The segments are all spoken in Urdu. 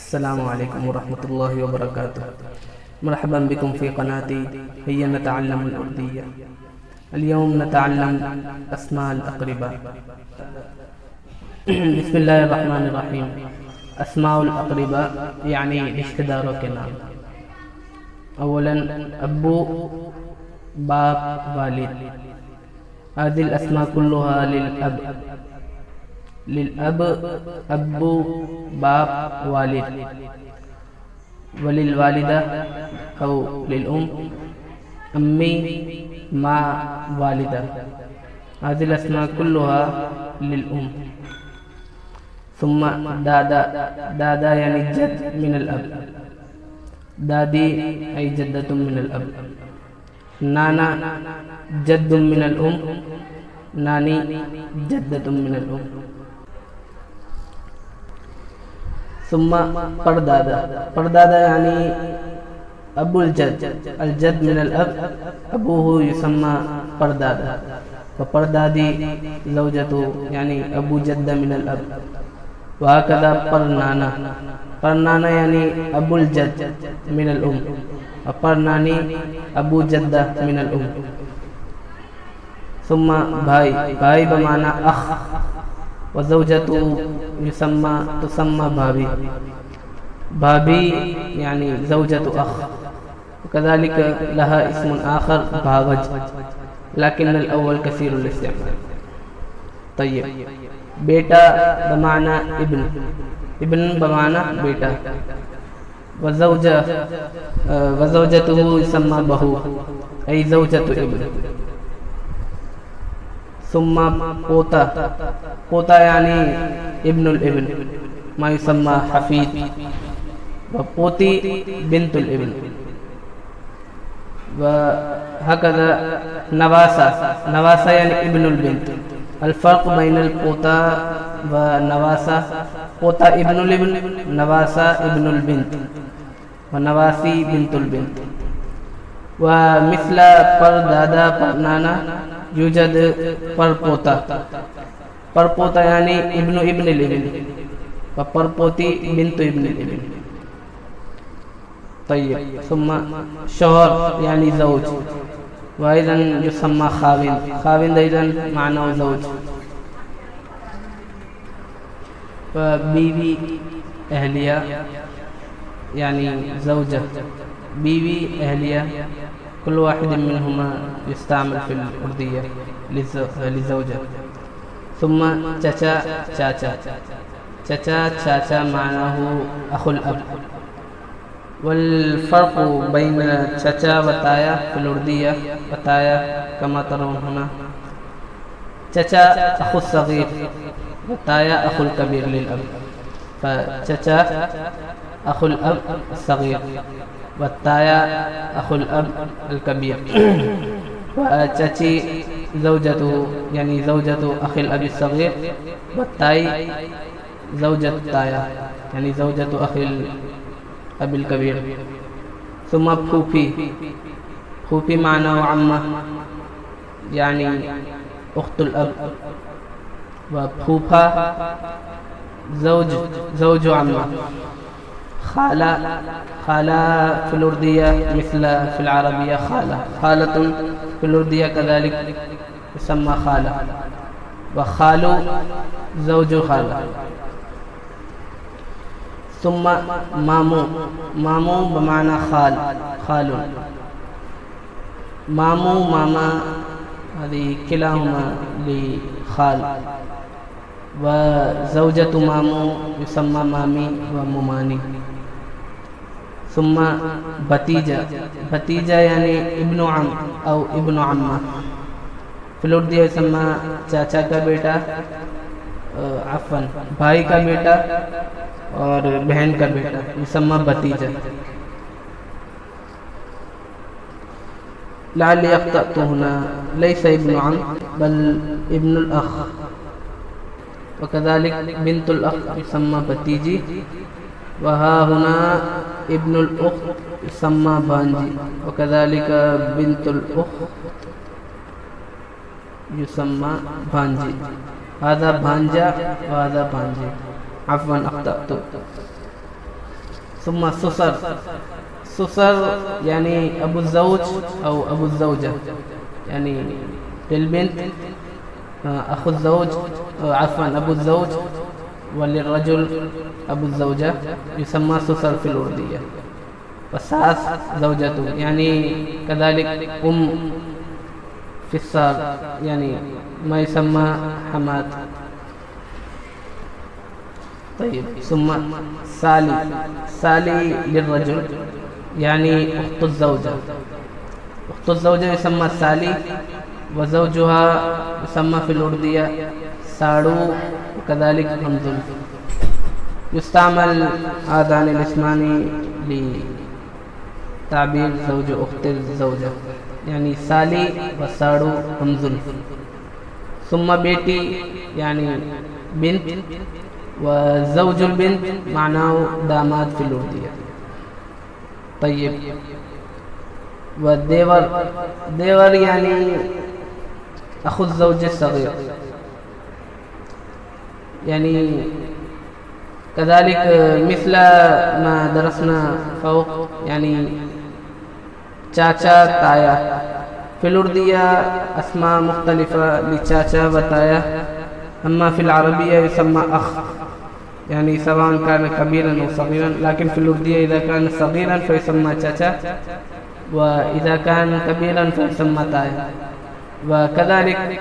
السلام عليكم ورحمة الله وبركاته. مرحبا بكم في قناتي هيا نتعلم الأردية. اليوم نتعلم أسماء الأقرباء. بسم الله الرحمن الرحيم. اسماء الأقرباء يعني رشتہ داروں کے نام. اولا ابو، باپ، والد. هذه الأسماء كلها للأب. للأب ابو، باپ، والد. وللوالدة أو للأم أمي، ماں، والدة. هذه الأسماء كلها للأم. ثم دادا. دادا يعني جد من الأب. دادی أي جدة من الأب. نانا جد من الأم. نانی جدة من الأم. ثم پردادا. پردادا يعني أبو الجد. الجد من الأب، أبوه يسمى پردادا. وپردادی زوجته يعني أبو جد من الأب. وهكذا پرنانا. پرنانا يعني أبو الجد من الأم، وپرنانی أبو جدة من الأم. ثم بھائی. بھائی بمعنى أخ. وزوجته تسمى بھابھی. بھابھی يعني زوجة أخ. وكذلك لها اسم آخر بھاوج، لكن الأول كثير الاستعمال. طيب، بیٹا بمعنى ابن. ابن بمعنى بیٹا. وزوجته يسمى بہو أي زوجة ابن. ثم پوتا. پوتا يعني ابن الابن، ما يسمى حفيد. وپوتی بنت الابن. وهكذا نواسا. نواسا يعني ابن البنت. الفرق بين الپوتا ونواسا: پوتا ابن الابن، نواسا ابن البنت، ونواسی بنت البنت. ومثل پردادا پرنانا يوجد پرپوتا. پرپوتا يعني ابن ابن الابن، وپرپوتی بنت ابن الابن. طيب، ثم شوہر يعني زوج، وأيضا يسمى خاوند. خاوند أيضا معناه زوج. بیوی، اہلیہ يعني زوجة. بیوی، اہلیہ، كل واحد منهما يستعمل في الأردية لزوجة. ثم چچا، چاچا. چچا، چاچا معناه أخو الأب. والفرق بين چچا وتایا في الأردية: وتایا كما ترون هنا. چچا أخو الصغير، وتایا أخو الكبير للأب. فچچا أخو الأب الصغير، والتایا أخو الأب الكبير. وچچی زوجته يعني زوجة أخي الأب الصغير، والتائی زوجة تایا يعني زوجة أخي الأب الكبير. ثم پھوپھی. پھوپھی معناه عمہ يعني أخت الأب. وپھوپھا زوج عمہ. خالہ. خالہ في الأردية مثل في العربية خالة. خالة في الأردية كذلك يسمى خالة. وخالو زوج خالة. ثم مامو. مامو بمعنى خال، خال. مامو، ماما، هذه كلاهما لخال. وزوجة مامو يسمى مامي ومماني. ثم بتیجا. بتیجا يعني ابن عم أو ابن عمہ. في الأردية يسمى چاچا کا بیٹا، عفوا بھائی کا بیٹا اور بہن کا بیٹا، يسمى بتیجا. لعلي أخطأت هنا، ليس ابن عم بل ابن الأخ. وكذلك بنت الأخ يسمى بتیجی. وها هنا ابن الأخت يسمى بانجی. وكذلك بنت الأخت يسمى بانجی. هذا بانجا وهذا بانجی. عفوا أخطأت. ثم سسر. سسر يعني أبو الزوج أو أبو الزوجة، يعني للبنت أخو الزوج، عفوا أبو الزوج، وللرجل أبو الزوجة، يسمى سسر في الأردية. والساس زوجته، يعني كذلك في السار، يعني ما يسمى حمات. طيب ثم سالي. سالي للرجل يعني أخت الزوجة. أخت الزوجة يسمى سالي، وزوجها يسمى في الأردية ساڑو، وكذلك همزل. يستعمل هذان الاسمان لتعبير زوج أخت الزوجة، يعني سالي وساڑو همزل. ثم بیٹی يعني بنت، وزوج البنت معناه داماد في الأردية. طيب والديور. ديور يعني أخو الزوج الصغير، يعني كذلك مثل ما درسنا فوق، يعني چاچا تایا. في الأردية أسماء مختلفة لچاچا وتایا، أما في العربية يسمى أخ، يعني سواء كان كبيرا أو صغيرا، لكن في الأردية إذا كان صغيرا فيسمى چاچا، وإذا كان كبيرا فيسمى تایا. وكذلك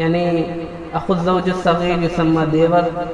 يعني أخو الزوج الصغير يسمى ديور،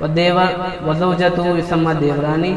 وديور وزوجته يسمى ديوراني،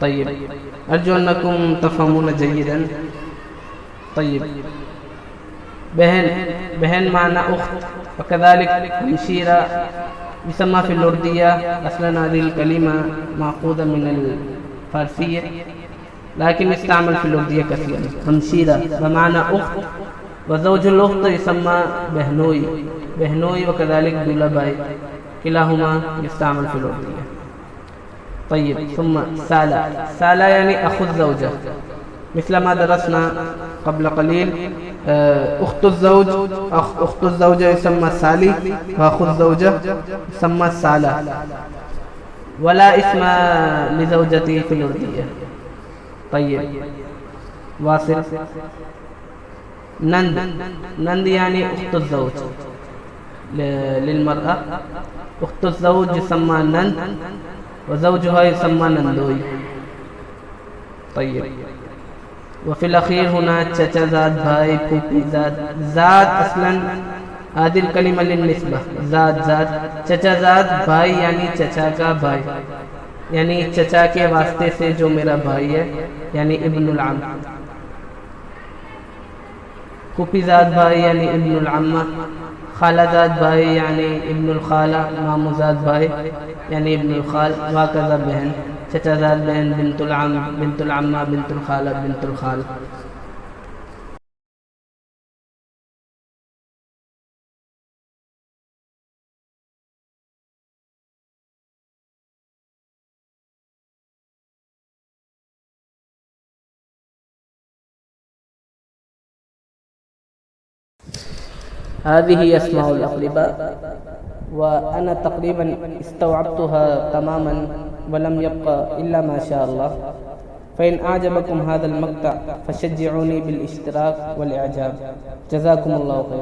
طيب أرجو أنكم تفهمون جيدا. طيب بهن معنى أخت، وكذلك مشيرة يسمى في الأردية. أصلا هذه الكلمة مأخوذة من الفارسية، لكن يستعمل في الأردية كثيرا. همشيرة بمعنى أخت، وزوج الأخت يسمى بهنوي. بهنوي وكذلك دولباي، كلاهما يستعمل في الأردية. طيب ثم سالة. سالة يعني أخو الزوجة، مثل ما درسنا قبل قليل. أخت الزوج، أخت الزوجة يسمى سالي، وأخو الزوجة يسمى سالة. ولا اسم لزوجته في الأردية. طيب واصل. نند. نند يعني أخت الزوج للمرأة. أخت الزوج يسمى نند، وزوجها يسمى نندوي. طيب وفي الأخير هنا چچا زاد بھائی، پھوپھی زاد. زاد اصلا هذه الكلمة للنسبة، زاد زاد. چچا زاد بھائی يعني چچا کا بھائی، یعنی چچا کے واسطے سے جو میرا بھائی ہے، یعنی ابن العم. پھوپھی زاد بھائی یعنی ابن العمہ. خالہ زاد بھائی یعنی ابن الخالہ. مامو زاد بھائی یعنی ابن الخال. وهكذا بہن. چچا زاد بہن بنت العم، بنت العمہ، بنت الخالہ، بنت الخال. هذه أسماء الأقرباء، وأنا تقريبا استوعبتها تماما ولم يبقى إلا ما شاء الله. فإن أعجبكم هذا المقطع فشجعوني بالاشتراك والإعجاب. جزاكم الله خير.